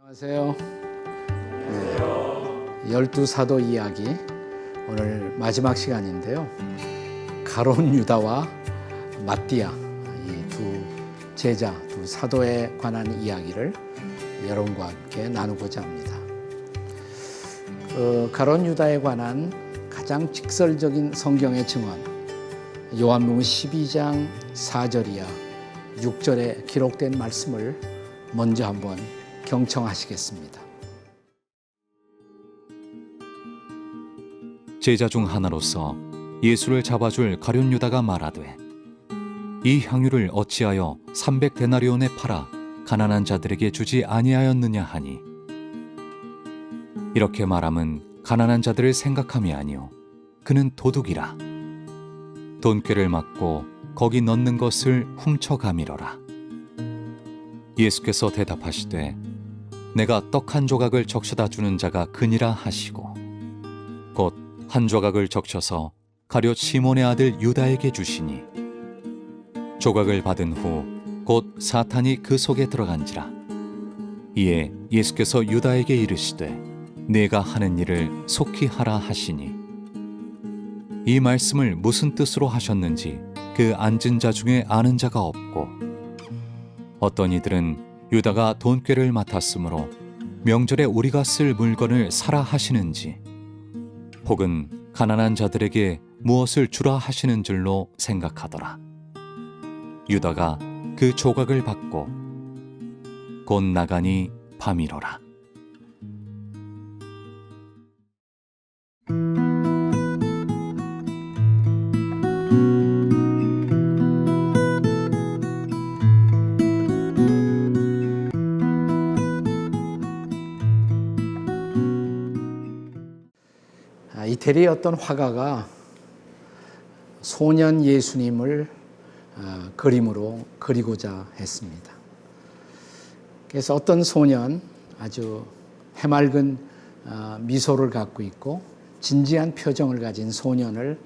안녕하세요. 열두 사도 이야기 오늘 마지막 시간인데요. 가룟 유다와 마띠아 이 두 제자, 두 사도에 관한 이야기를 여러분과 함께 나누고자 합니다. 가룟 유다에 관한 가장 직설적인 성경의 증언, 요한복음 12장 4절이야 6절에 기록된 말씀을 먼저 한번 경청하시겠습니다. 제자 중 하나로서 예수를 잡아줄 가룟 유다가 말하되 이 향유를 어찌하여 300데나리온에 팔아 가난한 자들에게 주지 아니하였느냐 하니 이렇게 말함은 가난한 자들을 생각함이 아니요 그는 도둑이라 돈꾀를 맞고 거기 넣는 것을 훔쳐가미러라. 예수께서 대답하시되 내가 떡 한 조각을 적셔다 주는 자가 그니라 하시고 곧 한 조각을 적셔서 가룟 시몬의 아들 유다에게 주시니 조각을 받은 후 곧 사탄이 그 속에 들어간지라. 이에 예수께서 유다에게 이르시되 네가 하는 일을 속히 하라 하시니 이 말씀을 무슨 뜻으로 하셨는지 그 앉은 자 중에 아는 자가 없고 어떤 이들은 유다가 돈꾀를 맡았으므로 명절에 우리가 쓸 물건을 사라 하시는지 혹은 가난한 자들에게 무엇을 주라 하시는 줄로 생각하더라. 유다가 그 조각을 받고 곧 나가니 밤이로라. 이태리의 어떤 화가가 소년 예수님을 그림으로 그리고자 했습니다. 그래서 어떤 소년, 아주 해맑은 미소를 갖고 있고 진지한 표정을 가진 소년을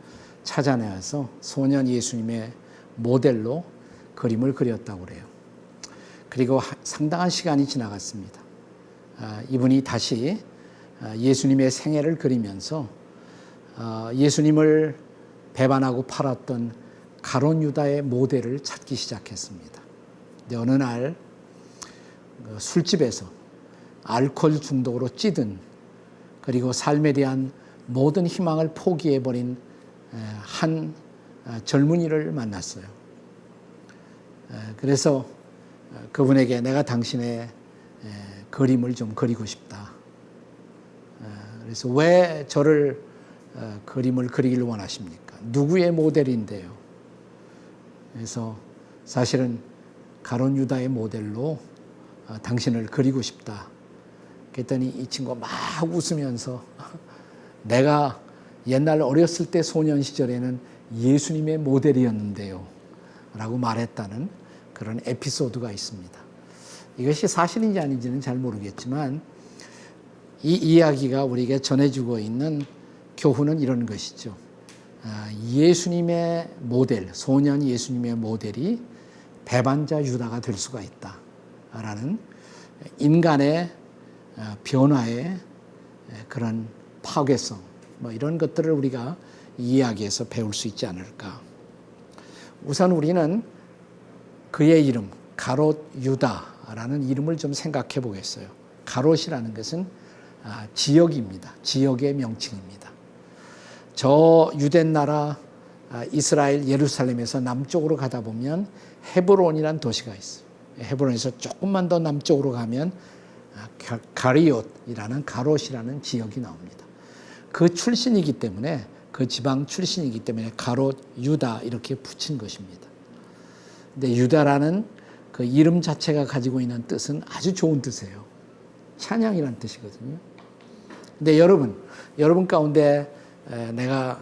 찾아내서 소년 예수님의 모델로 그림을 그렸다고 그래요. 그리고 상당한 시간이 지나갔습니다. 이분이 다시 예수님의 생애를 그리면서 예수님을 배반하고 팔았던 가룟 유다의 모델을 찾기 시작했습니다. 근데 어느 날 술집에서 알코올 중독으로 찌든 그리고 삶에 대한 모든 희망을 포기해버린 한 젊은이를 만났어요. 그래서 그분에게 내가 당신의 그림을 좀 그리고 싶다. 그래서 왜 저를 그림을 그리기를 원하십니까? 누구의 모델인데요? 그래서 사실은 가룟 유다의 모델로 당신을 그리고 싶다. 그랬더니 이 친구가 막 웃으면서 내가 옛날 어렸을 때 소년 시절에는 예수님의 모델이었는데요. 라고 말했다는 그런 에피소드가 있습니다. 이것이 사실인지 아닌지는 잘 모르겠지만 이 이야기가 우리에게 전해주고 있는 교훈은 이런 것이죠. 예수님의 모델, 소년 예수님의 모델이 배반자 유다가 될 수가 있다라는 인간의 변화의 그런 파괴성, 이런 것들을 우리가 이 이야기에서 배울 수 있지 않을까. 우선 우리는 그의 이름, 가롯 유다라는 이름을 좀 생각해 보겠어요. 가롯이라는 것은 지역입니다. 지역의 명칭입니다. 저 유대 나라 이스라엘 예루살렘에서 남쪽으로 가다 보면 헤브론이라는 도시가 있어요. 헤브론에서 조금만 더 남쪽으로 가면 가리옷이라는 가롯이라는 지역이 나옵니다. 그 출신이기 때문에 그 지방 출신이기 때문에 가롯 유다 이렇게 붙인 것입니다. 근데 유다라는 그 이름 자체가 가지고 있는 뜻은 아주 좋은 뜻이에요. 찬양이라는 뜻이거든요. 근데 여러분 가운데 내가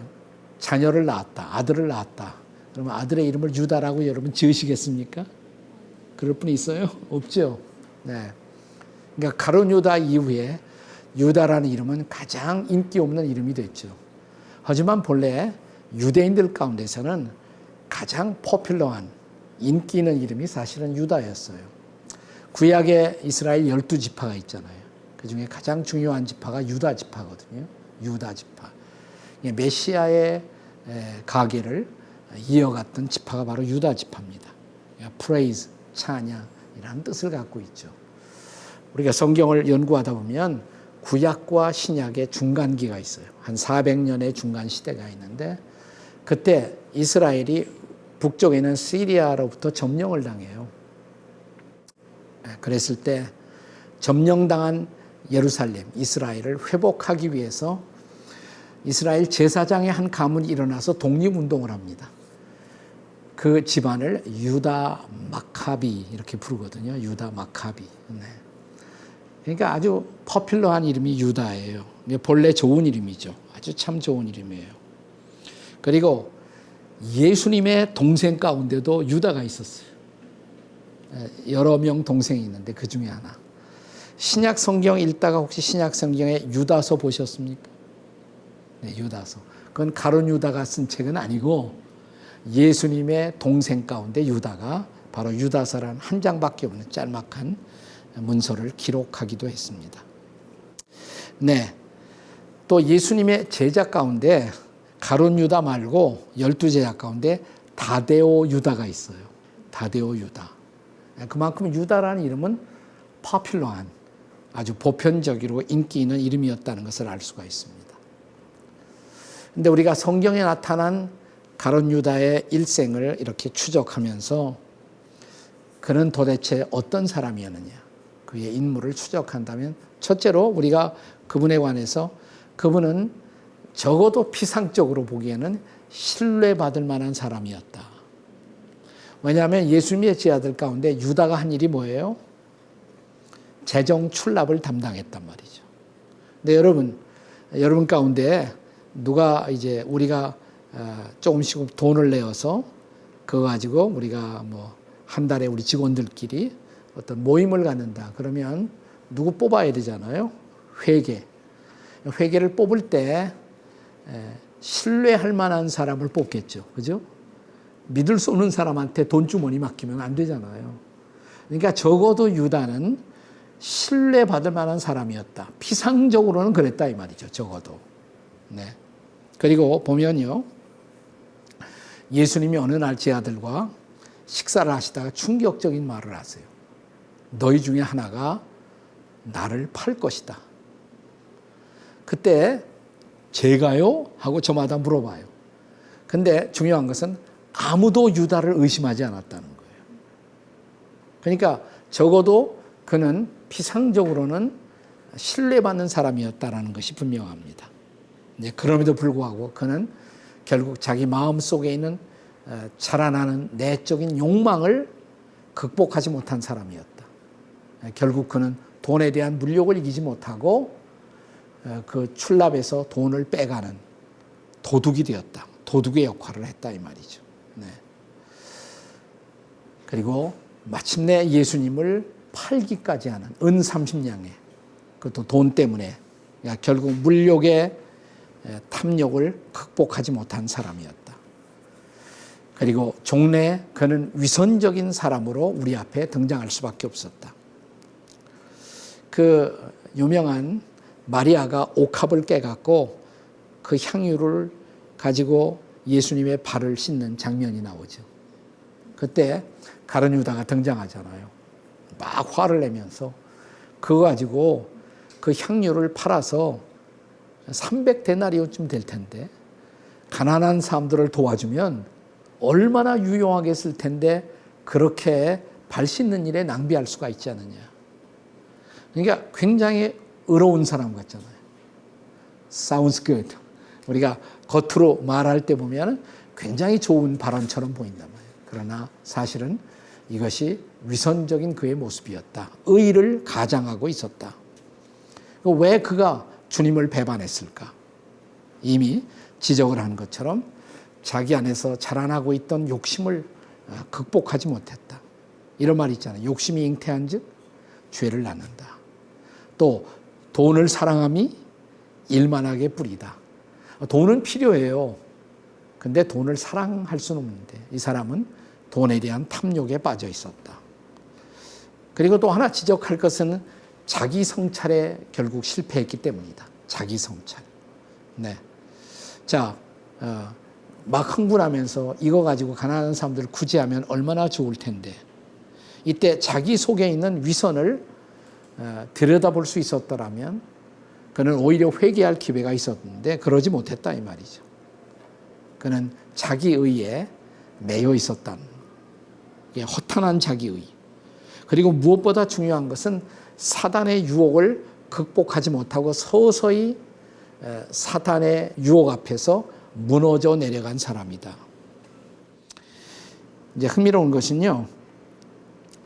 자녀를 낳았다, 아들을 낳았다. 그러면 아들의 이름을 유다라고 여러분 지으시겠습니까? 그럴 분이 있어요? 없죠. 네. 그러니까 가룟 유다 이후에 유다라는 이름은 가장 인기 없는 이름이 됐죠. 하지만 본래 유대인들 가운데서는 가장 포퓰러한 인기 있는 이름이 사실은 유다였어요. 구약의 이스라엘 12지파가 있잖아요. 그중에 가장 중요한 지파가 유다 지파거든요. 유다 지파. 메시아의 가계를 이어갔던 지파가 바로 유다 지파입니다. praise, 찬양이라는 뜻을 갖고 있죠. 우리가 성경을 연구하다 보면 구약과 신약의 중간기가 있어요. 한 400년의 중간 시대가 있는데 그때 이스라엘이 북쪽에 있는 시리아로부터 점령을 당해요. 그랬을 때 점령당한 예루살렘, 이스라엘을 회복하기 위해서 이스라엘 제사장의 한 가문이 일어나서 독립운동을 합니다. 그 집안을 유다 마카비 이렇게 부르거든요. 유다 마카비. 네. 그러니까 아주 퍼퓰러한 이름이 유다예요. 본래 좋은 이름이죠. 아주 참 좋은 이름이에요. 그리고 예수님의 동생 가운데도 유다가 있었어요. 여러 명 동생이 있는데 그 중에 하나. 신약 성경 읽다가 혹시 신약 성경에 유다서 보셨습니까? 네, 유다서. 그건 가룟 유다가 쓴 책은 아니고 예수님의 동생 가운데 유다가 바로 유다서라는 한 장밖에 없는 짤막한 문서를 기록하기도 했습니다. 네. 또 예수님의 제자 가운데 가룟 유다 말고 12제자 가운데 다데오 유다가 있어요. 다데오 유다. 그만큼 유다라는 이름은 포퓰러한 아주 보편적이고 인기 있는 이름이었다는 것을 알 수가 있습니다. 그런데 우리가 성경에 나타난 가룟 유다의 일생을 이렇게 추적하면서 그는 도대체 어떤 사람이었느냐, 그의 인물을 추적한다면 첫째로 우리가 그분에 관해서 그분은 적어도 피상적으로 보기에는 신뢰받을 만한 사람이었다. 왜냐하면 예수님의 제자들 가운데 유다가 한 일이 뭐예요? 재정 출납을 담당했단 말이죠. 근데 여러분 가운데 누가 이제 우리가 조금씩 돈을 내어서 그거 가지고 우리가 뭐 한 달에 우리 직원들끼리 어떤 모임을 갖는다. 그러면 누구 뽑아야 되잖아요. 회계를 뽑을 때 신뢰할 만한 사람을 뽑겠죠. 그죠? 믿을 수 없는 사람한테 돈주머니 맡기면 안 되잖아요. 그러니까 적어도 유다는 신뢰받을 만한 사람이었다. 피상적으로는 그랬다 이 말이죠. 적어도. 네. 그리고 보면요. 예수님이 어느 날 제자들과 식사를 하시다가 충격적인 말을 하세요. 너희 중에 하나가 나를 팔 것이다. 그때 제가요? 하고 저마다 물어봐요. 근데 중요한 것은 아무도 유다를 의심하지 않았다는 거예요. 그러니까 적어도 그는 피상적으로는 신뢰받는 사람이었다는 것이 분명합니다. 그럼에도 불구하고 그는 결국 자기 마음속에 있는 자라나는 내적인 욕망을 극복하지 못한 사람이었다. 결국 그는 돈에 대한 물욕을 이기지 못하고 그 출납에서 돈을 빼가는 도둑이 되었다. 도둑의 역할을 했다 이 말이죠. 네. 그리고 마침내 예수님을 팔기까지 하는 은 30냥에 그것도 돈 때문에 결국 물욕의 탐욕을 극복하지 못한 사람이었다. 그리고 종래 그는 위선적인 사람으로 우리 앞에 등장할 수밖에 없었다. 그 유명한 마리아가 옥합을 깨갖고 그 향유를 가지고 예수님의 발을 씻는 장면이 나오죠. 그때 가룟 유다가 등장하잖아요. 막 화를 내면서 그거 가지고 그 향유를 팔아서 300데나리온쯤 될 텐데 가난한 사람들을 도와주면 얼마나 유용하게 쓸 텐데 그렇게 발 씻는 일에 낭비할 수가 있지 않느냐. 그러니까 굉장히 의로운 사람 같잖아요. Sounds good. 우리가 겉으로 말할 때 보면 굉장히 좋은 발언처럼 보인단 말이에요. 그러나 사실은 이것이 위선적인 그의 모습이었다. 의의를 가장하고 있었다. 왜 그가 주님을 배반했을까? 이미 지적을 한 것처럼 자기 안에서 자라나고 있던 욕심을 극복하지 못했다. 이런 말이 있잖아요. 욕심이 잉태한 즉 죄를 낳는다. 또 돈을 사랑함이 일만하게 뿌리다. 돈은 필요해요. 근데 돈을 사랑할 수는 없는데 이 사람은 돈에 대한 탐욕에 빠져 있었다. 그리고 또 하나 지적할 것은 자기 성찰에 결국 실패했기 때문이다. 자기 성찰. 네. 자, 막 흥분하면서 이거 가지고 가난한 사람들을 구제하면 얼마나 좋을 텐데, 이때 자기 속에 있는 위선을 들여다볼 수 있었더라면 그는 오히려 회개할 기회가 있었는데 그러지 못했다 이 말이죠. 그는 자기의에 매여 있었다는, 허탄한 자기의. 그리고 무엇보다 중요한 것은 사단의 유혹을 극복하지 못하고 서서히 사탄의 유혹 앞에서 무너져 내려간 사람이다. 이제 흥미로운 것은요,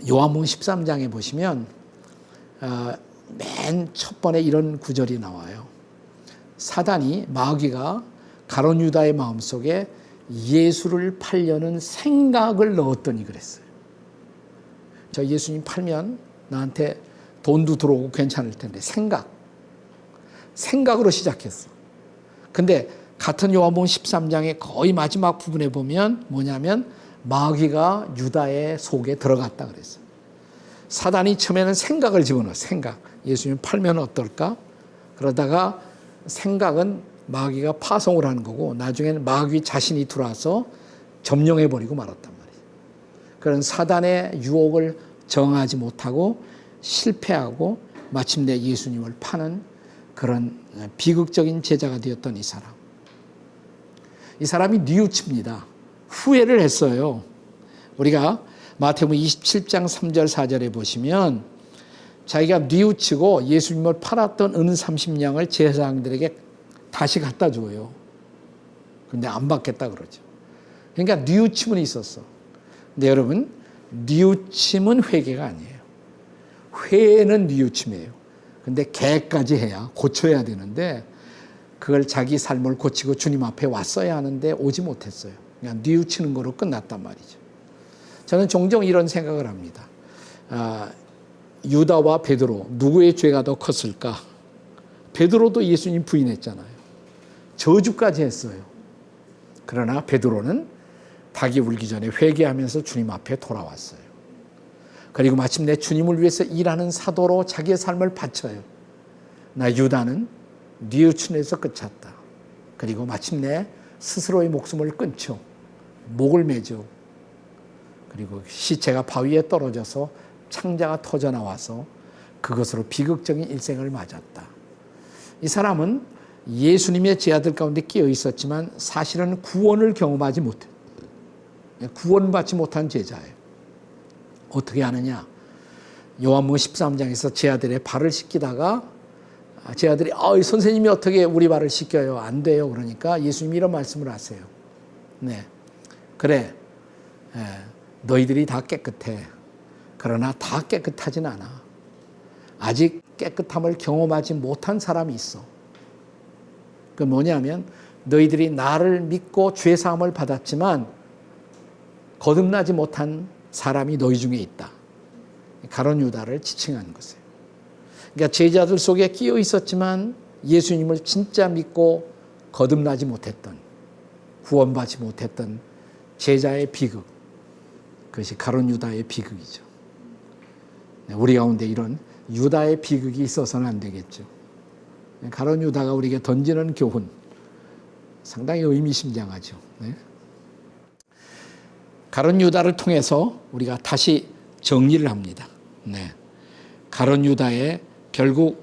요한복음 13장에 보시면 맨 첫 번에 이런 구절이 나와요. 사단이, 마귀가 가룟 유다의 마음속에 예수를 팔려는 생각을 넣었더니 그랬어요. 저 예수님 팔면 나한테 돈도 들어오고 괜찮을 텐데, 생각으로 시작했어. 근데 같은 요한복음 13장의 거의 마지막 부분에 보면 뭐냐면 마귀가 유다의 속에 들어갔다 그랬어요. 사단이 처음에는 생각을 집어넣어. 생각. 예수님 팔면 어떨까? 그러다가 생각은 마귀가 파송을 하는 거고 나중에는 마귀 자신이 들어와서 점령해버리고 말았단 말이에요. 그런 사단의 유혹을 정하지 못하고 실패하고 마침내 예수님을 파는 그런 비극적인 제자가 되었던 이 사람. 이 사람이 뉘우칩니다. 후회를 했어요. 우리가 마태복음 27장 3절 4절에 보시면 자기가 뉘우치고 예수님을 팔았던 은 30냥을 제사장들에게 다시 갖다 줘요. 근데 안 받겠다 그러죠. 그러니까 뉘우침은 있었어. 근데 여러분, 뉘우침은 회개가 아니에요. 회는 뉘우침이에요. 근데 개까지 해야 고쳐야 되는데 그걸 자기 삶을 고치고 주님 앞에 왔어야 하는데 오지 못했어요. 그냥 뉘우치는 거로 끝났단 말이죠. 저는 종종 이런 생각을 합니다. 유다와 베드로 누구의 죄가 더 컸을까? 베드로도 예수님 부인했잖아요. 저주까지 했어요. 그러나 베드로는 닭이 울기 전에 회개하면서 주님 앞에 돌아왔어요. 그리고 마침내 주님을 위해서 일하는 사도로 자기의 삶을 바쳐요. 나 유다는 뉘우침에서 끝쳤다. 그리고 마침내 스스로의 목숨을 끊죠. 목을 매죠. 그리고 시체가 바위에 떨어져서 창자가 터져 나와서 그것으로 비극적인 일생을 맞았다. 이 사람은 예수님의 제자들 가운데 끼어 있었지만 사실은 구원을 경험하지 못해. 구원받지 못한 제자예요. 어떻게 하느냐? 요한복음 13장에서 제자들의 발을 씻기다가 제자들이 선생님이 어떻게 우리 발을 씻겨요? 안 돼요. 그러니까 예수님이 이런 말씀을 하세요. 네, 그래. 너희들이 다 깨끗해. 그러나 다 깨끗하진 않아. 아직 깨끗함을 경험하지 못한 사람이 있어. 그 뭐냐면 너희들이 나를 믿고 죄사함을 받았지만 거듭나지 못한 사람이 너희 중에 있다. 가룟 유다를 지칭하는 것이에요. 그러니까 제자들 속에 끼어 있었지만 예수님을 진짜 믿고 거듭나지 못했던, 구원받지 못했던 제자의 비극, 그것이 가룟 유다의 비극이죠. 우리 가운데 이런 유다의 비극이 있어서는 안 되겠죠. 가룟 유다가 우리에게 던지는 교훈, 상당히 의미심장하죠. 네? 가룟 유다를 통해서 우리가 다시 정리를 합니다. 네. 가룟 유다의 결국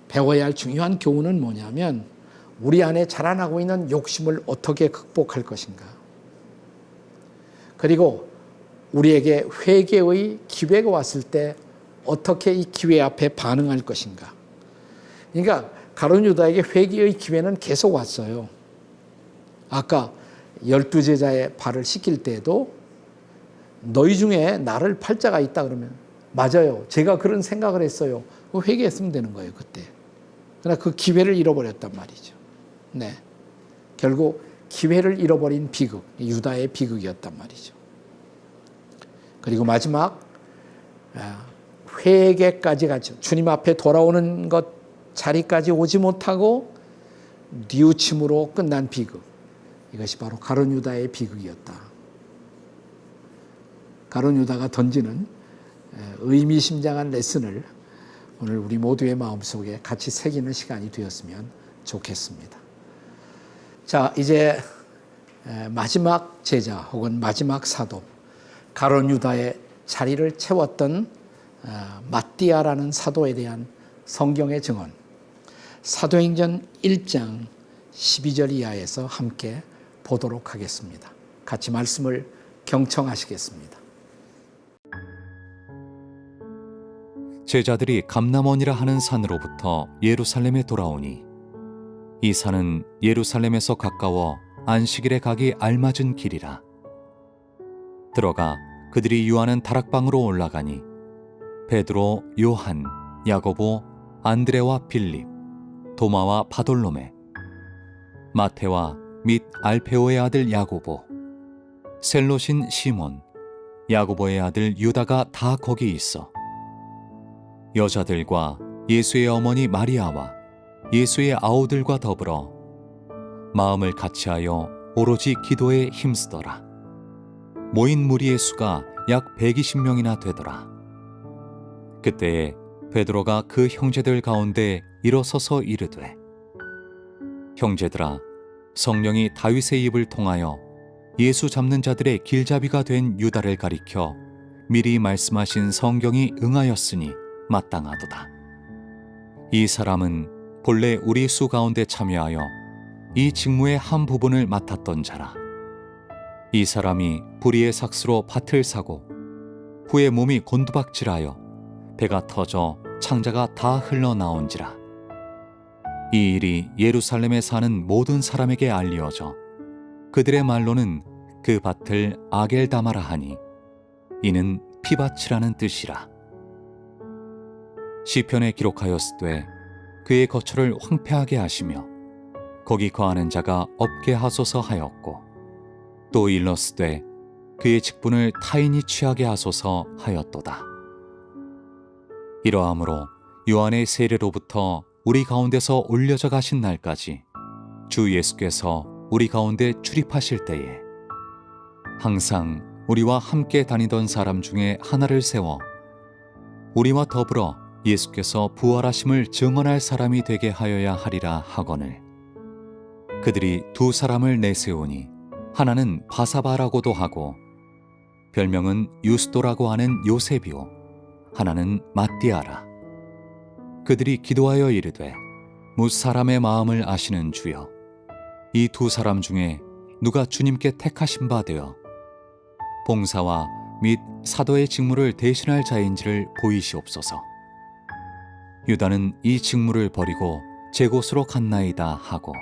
배워야 할 중요한 교훈은 뭐냐면 우리 안에 자라나고 있는 욕심을 어떻게 극복할 것인가. 그리고 우리에게 회개의 기회가 왔을 때 어떻게 이 기회 앞에 반응할 것인가. 그러니까 가룟 유다에게 회개의 기회는 계속 왔어요. 아까 12제자의 발을 씻길 때에도 너희 중에 나를 팔 자가 있다 그러면 맞아요. 제가 그런 생각을 했어요. 회개했으면 되는 거예요, 그때. 그러나 그 기회를 잃어버렸단 말이죠. 네. 결국 기회를 잃어버린 비극, 유다의 비극이었단 말이죠. 그리고 마지막 회개까지 가죠. 주님 앞에 돌아오는 것 자리까지 오지 못하고 뉘우침으로 끝난 비극. 이것이 바로 가룟 유다의 비극이었다. 가룟 유다가 던지는 의미심장한 레슨을 오늘 우리 모두의 마음속에 같이 새기는 시간이 되었으면 좋겠습니다. 자, 이제 마지막 제자 혹은 마지막 사도 가룟 유다의 자리를 채웠던 마띠아라는 사도에 대한 성경의 증언, 사도행전 1장 12절 이하에서 함께 보도록 하겠습니다. 같이 말씀을 경청하시겠습니다. 제자들이 감람원이라 하는 산으로부터 예루살렘에 돌아오니 이 산은 예루살렘에서 가까워 안식일에 가기 알맞은 길이라. 들어가 그들이 유하는 다락방으로 올라가니 베드로, 요한, 야고보, 안드레와 빌립, 도마와 바돌로메, 마테와 및 알페오의 아들 야고보, 셀롯인 시몬, 야고보의 아들 유다가 다 거기 있어 여자들과 예수의 어머니 마리아와 예수의 아우들과 더불어 마음을 같이하여 오로지 기도에 힘쓰더라. 모인 무리의 수가 약 120명이나 되더라. 그때에 베드로가 그 형제들 가운데 일어서서 이르되, 형제들아, 성령이 다윗의 입을 통하여 예수 잡는 자들의 길잡이가 된 유다를 가리켜 미리 말씀하신 성경이 응하였으니 마땅하도다. 이 사람은 본래 우리 수 가운데 참여하여 이 직무의 한 부분을 맡았던 자라. 이 사람이 불의의 삭스로 밭을 사고 후에 몸이 곤두박질하여 배가 터져 창자가 다 흘러나온지라. 이 일이 예루살렘에 사는 모든 사람에게 알리어져 그들의 말로는 그 밭을 아겔다마라 하니 이는 피밭이라는 뜻이라. 시편에 기록하였으되 그의 거처를 황폐하게 하시며 거기 거하는 자가 없게 하소서 하였고, 또 일렀으되 그의 직분을 타인이 취하게 하소서 하였도다. 이러함으로 요한의 세례로부터 우리 가운데서 올려져 가신 날까지 주 예수께서 우리 가운데 출입하실 때에 항상 우리와 함께 다니던 사람 중에 하나를 세워 우리와 더불어 예수께서 부활하심을 증언할 사람이 되게 하여야 하리라 하거늘, 그들이 두 사람을 내세우니 하나는 바사바라고도 하고 별명은 유스도라고 하는 요셉이요 하나는 마띠아라. 그들이 기도하여 이르되, 뭇 사람의 마음을 아시는 주여, 이 두 사람 중에 누가 주님께 택하신 바 되어 봉사와 및 사도의 직무를 대신할 자인지를 보이시옵소서. 유다는 이 직무를 버리고 제 곳으로 갔나이다 하고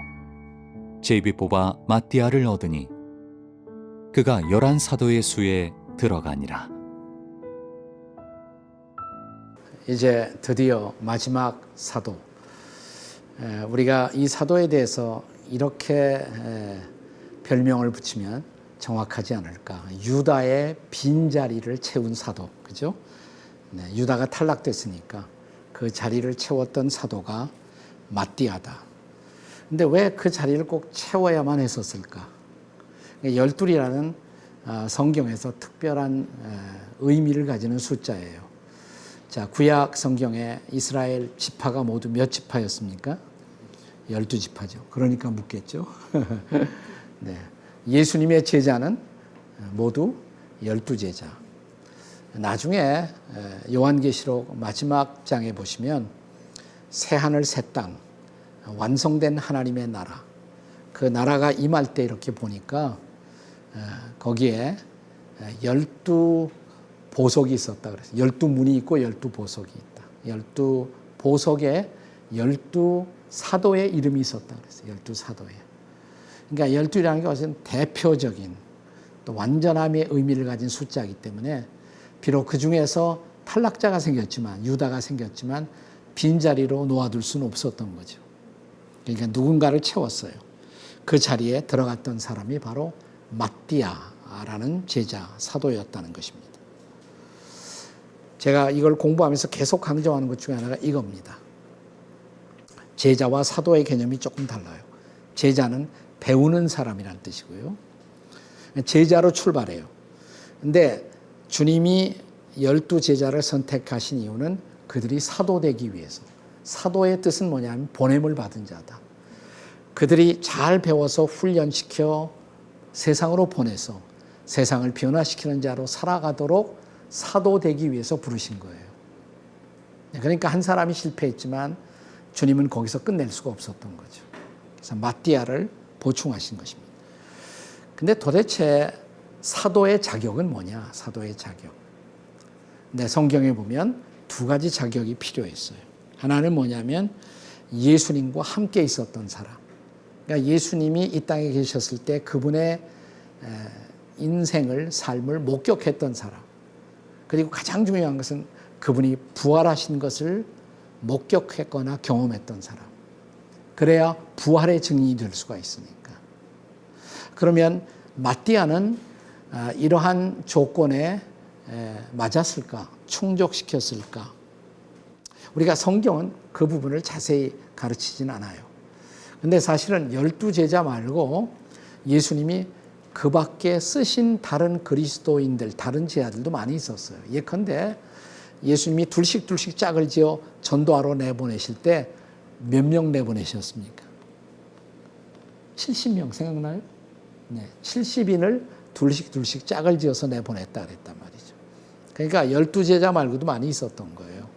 제비 뽑아 마띠아를 얻으니 그가 11 사도의 수에 들어가니라. 이제 드디어 마지막 사도, 우리가 이 사도에 대해서 이렇게 별명을 붙이면 정확하지 않을까. 유다의 빈자리를 채운 사도, 그죠? 네, 유다가 탈락됐으니까 그 자리를 채웠던 사도가 마띠아다. 근데 왜 그 자리를 꼭 채워야만 했었을까? 12이라는 성경에서 특별한 의미를 가지는 숫자예요. 자, 구약 성경에 이스라엘 지파가 모두 몇 지파였습니까? 12지파죠. 그러니까 묻겠죠. 네. 예수님의 제자는 모두 12제자. 나중에 요한계시록 마지막 장에 보시면 새하늘 새 땅, 완성된 하나님의 나라, 그 나라가 임할 때 이렇게 보니까 거기에 12보석이 있었다 그랬어요. 12문이 있고 12보석이 있다. 12보석에 12사도의 이름이 있었다 그랬어요. 12사도에. 그러니까 12라는 것은 대표적인 또 완전함의 의미를 가진 숫자이기 때문에 비록 그 중에서 탈락자가 생겼지만, 유다가 생겼지만 빈자리로 놓아둘 수는 없었던 거죠. 그러니까 누군가를 채웠어요. 그 자리에 들어갔던 사람이 바로 마띠아라는 제자, 사도였다는 것입니다. 제가 이걸 공부하면서 계속 강조하는 것 중에 하나가 이겁니다. 제자와 사도의 개념이 조금 달라요. 제자는 배우는 사람이라는 뜻이고요. 제자로 출발해요. 근데 주님이 12 제자를 선택하신 이유는 그들이 사도 되기 위해서. 사도의 뜻은 뭐냐면 보냄을 받은 자다. 그들이 잘 배워서 훈련시켜 세상으로 보내서 세상을 변화시키는 자로 살아가도록 사도 되기 위해서 부르신 거예요. 그러니까 한 사람이 실패했지만 주님은 거기서 끝낼 수가 없었던 거죠. 그래서 마띠아를 보충하신 것입니다. 근데 도대체 사도의 자격은 뭐냐? 사도의 자격. 근데 성경에 보면 두 가지 자격이 필요했어요. 하나는 뭐냐면 예수님과 함께 있었던 사람. 그러니까 예수님이 이 땅에 계셨을 때 그분의 인생을, 삶을 목격했던 사람. 그리고 가장 중요한 것은 그분이 부활하신 것을 목격했거나 경험했던 사람. 그래야 부활의 증인이 될 수가 있으니까. 그러면 마띠아는 이러한 조건에 맞았을까? 충족시켰을까? 우리가 성경은 그 부분을 자세히 가르치진 않아요. 근데 사실은 12 제자 말고 예수님이 그 밖에 쓰신 다른 그리스도인들, 다른 제자들도 많이 있었어요. 예컨대 예수님이 둘씩 짝을 지어 전도하러 내보내실 때 몇 명 내보내셨습니까? 70명 생각나요? 네, 70인을 둘씩 짝을 지어서 내보냈다 그랬단 말이죠. 그러니까 12 제자 말고도 많이 있었던 거예요.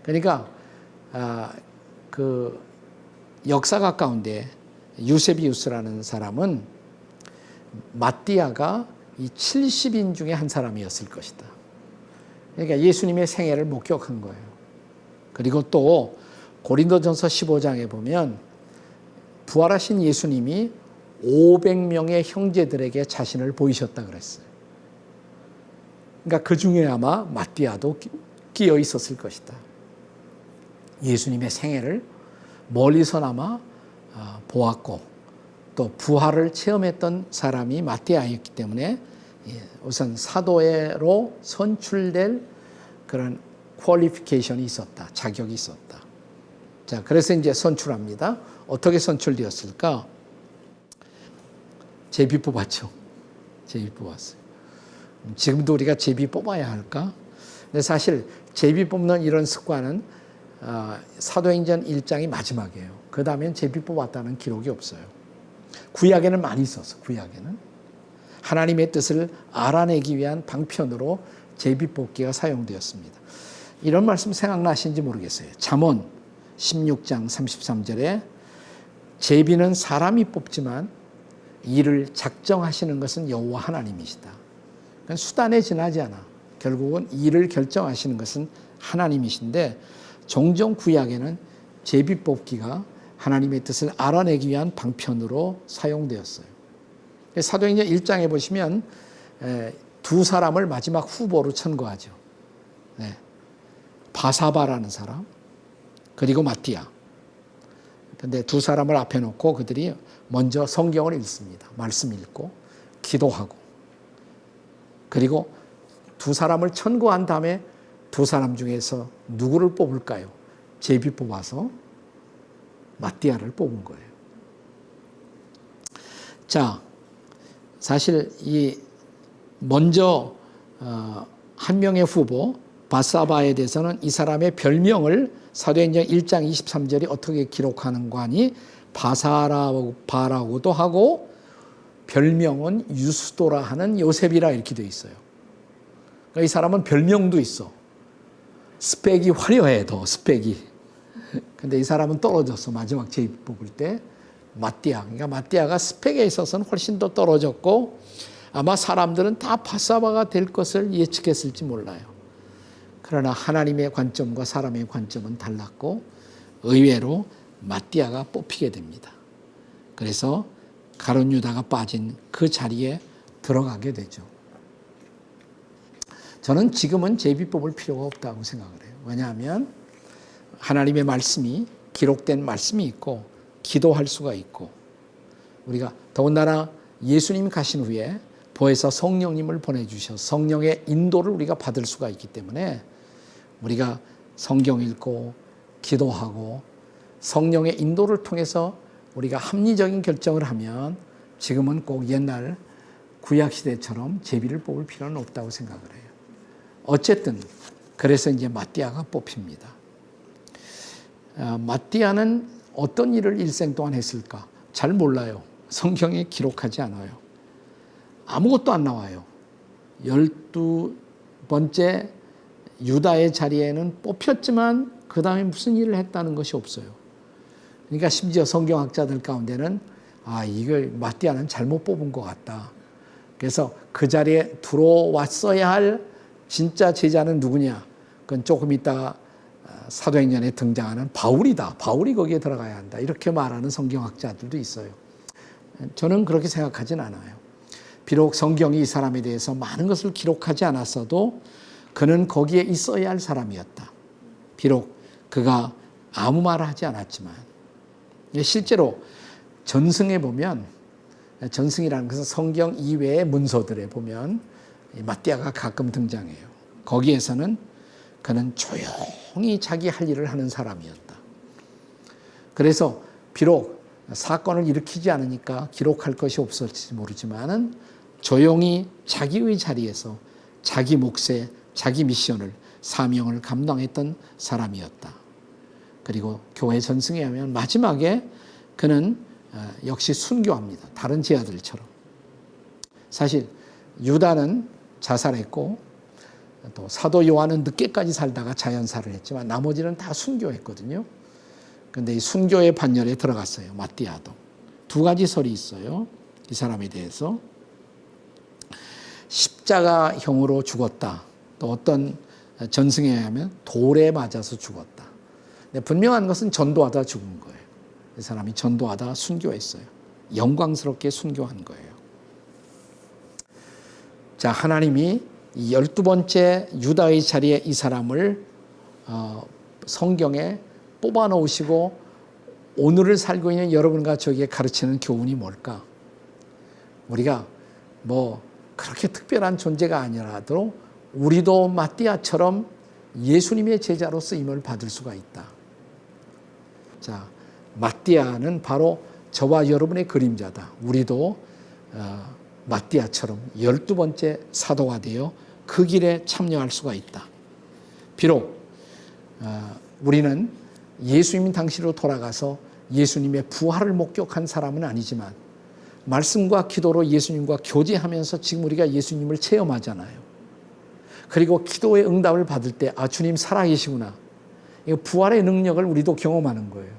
그러니까 그 역사가 가운데 유세비우스라는 사람은 마띠아가 이 70인 중에 한 사람이었을 것이다. 그러니까 예수님의 생애를 목격한 거예요. 그리고 또 고린도전서 15장에 보면 부활하신 예수님이 500명의 형제들에게 자신을 보이셨다 그랬어요. 그러니까 그 중에 아마 마띠아도 끼어 있었을 것이다. 예수님의 생애를 멀리서나마 보았고 또 부활을 체험했던 사람이 마띠아였기 때문에 우선 사도로 선출될 그런 퀄리피케이션이 있었다. 자격이 있었다. 자, 그래서 이제 선출합니다. 어떻게 선출되었을까? 제비 뽑았죠. 제비 뽑았어요. 지금도 우리가 제비 뽑아야 할까? 근데 사실 제비 뽑는 이런 습관은 사도행전 1장이 마지막이에요. 그 다음엔 제비 뽑았다는 기록이 없어요. 구약에는 많이 있었어. 구약에는 하나님의 뜻을 알아내기 위한 방편으로 제비 뽑기가 사용되었습니다. 이런 말씀 생각나시는지 모르겠어요. 잠언 16장 33절에 제비는 사람이 뽑지만 이를 작정하시는 것은 여호와 하나님이시다. 그러니까 수단에 지나지 않아. 결국은 일을 결정하시는 것은 하나님이신데 종종 구약에는 제비 뽑기가 하나님의 뜻을 알아내기 위한 방편으로 사용되었어요. 사도행전 1장에 보시면 두 사람을 마지막 후보로 천거하죠. 바사바라는 사람 그리고 마띠아. 그런데 두 사람을 앞에 놓고 그들이 먼저 성경을 읽습니다. 말씀 읽고 기도하고 그리고 두 사람을 천거한 다음에 두 사람 중에서 누구를 뽑을까요? 제비 뽑아서 마띠아를 뽑은 거예요. 자, 사실 이 먼저 한 명의 후보 바사바에 대해서는 이 사람의 별명을 사도행전 1장 23절이 어떻게 기록하는가 하니 바사바라고도 하고 별명은 유스도라 하는 요셉이라 이렇게 되어 있어요. 그러니까 이 사람은 별명도 있어. 스펙이 화려해, 더 스펙이. 근데 이 사람은 떨어졌어. 마지막 제비 뽑을 때 마띠아. 그러니까 마띠아가 스펙에 있어서는 훨씬 더 떨어졌고 아마 사람들은 다 바사바가 될 것을 예측했을지 몰라요. 그러나 하나님의 관점과 사람의 관점은 달랐고 의외로 마띠아가 뽑히게 됩니다. 그래서 가룟 유다가 빠진 그 자리에 들어가게 되죠. 저는 지금은 제비 뽑을 필요가 없다고 생각을 해요. 왜냐하면 하나님의 말씀이 기록된 말씀이 있고 기도할 수가 있고 우리가 더군다나 예수님이 가신 후에 보혜사 성령님을 보내주셔서 성령의 인도를 우리가 받을 수가 있기 때문에 우리가 성경 읽고 기도하고 성령의 인도를 통해서 우리가 합리적인 결정을 하면 지금은 꼭 옛날 구약시대처럼 제비를 뽑을 필요는 없다고 생각을 해요. 어쨌든 그래서 이제 마띠아가 뽑힙니다. 마띠아는 어떤 일을 일생 동안 했을까? 잘 몰라요. 성경에 기록하지 않아요. 아무것도 안 나와요. 12번째 유다의 자리에는 뽑혔지만 그 다음에 무슨 일을 했다는 것이 없어요. 그러니까 심지어 성경학자들 가운데는 이걸 마띠아는 잘못 뽑은 것 같다. 그래서 그 자리에 들어왔어야 할 진짜 제자는 누구냐? 그건 조금 이따 사도행전에 등장하는 바울이다. 바울이 거기에 들어가야 한다. 이렇게 말하는 성경학자들도 있어요. 저는 그렇게 생각하진 않아요. 비록 성경이 이 사람에 대해서 많은 것을 기록하지 않았어도 그는 거기에 있어야 할 사람이었다. 비록 그가 아무 말을 하지 않았지만 실제로 전승에 보면, 전승이라는 것은 성경 이외의 문서들에 보면 마띠아가 가끔 등장해요. 거기에서는 그는 조용히 자기 할 일을 하는 사람이었다. 그래서 비록 사건을 일으키지 않으니까 기록할 것이 없을지 모르지만은 조용히 자기의 자리에서 자기 몫에 자기 미션을, 사명을 감당했던 사람이었다. 그리고 교회 전승에 하면 마지막에 그는 역시 순교합니다. 다른 제자들처럼. 사실 유다는 자살했고 또 사도 요한은 늦게까지 살다가 자연사를 했지만 나머지는 다 순교했거든요. 그런데 이 순교의 반열에 들어갔어요. 마띠아도. 두 가지 설이 있어요. 이 사람에 대해서. 십자가형으로 죽었다. 또 어떤 전승에 의하면 돌에 맞아서 죽었다. 근데 분명한 것은 전도하다 죽은 거예요. 이 사람이 전도하다 순교했어요. 영광스럽게 순교한 거예요. 자, 하나님이 이 12번째 유다의 자리에 이 사람을 성경에 뽑아 놓으시고 오늘을 살고 있는 여러분과 저에게 가르치는 교훈이 뭘까? 우리가 뭐 그렇게 특별한 존재가 아니라도 우리도 마띠아처럼 예수님의 제자로 쓰임을 받을 수가 있다. 자, 마띠아는 바로 저와 여러분의 그림자다. 우리도 마띠아처럼 12번째 사도가 되어 그 길에 참여할 수가 있다. 비록 우리는 예수님 당시로 돌아가서 예수님의 부활을 목격한 사람은 아니지만 말씀과 기도로 예수님과 교제하면서 지금 우리가 예수님을 체험하잖아요. 그리고 기도의 응답을 받을 때 주님 살아계시구나. 이 부활의 능력을 우리도 경험하는 거예요.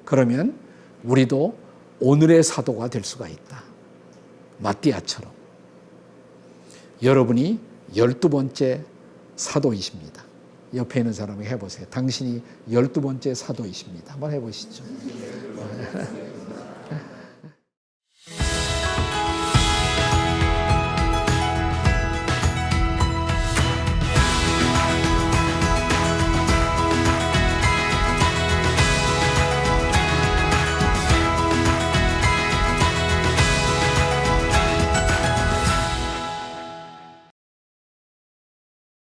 그러면 우리도 오늘의 사도가 될 수가 있다. 마띠아처럼. 여러분이 12번째 사도이십니다. 옆에 있는 사람에게 해보세요. 당신이 12번째 사도이십니다. 한번 해보시죠.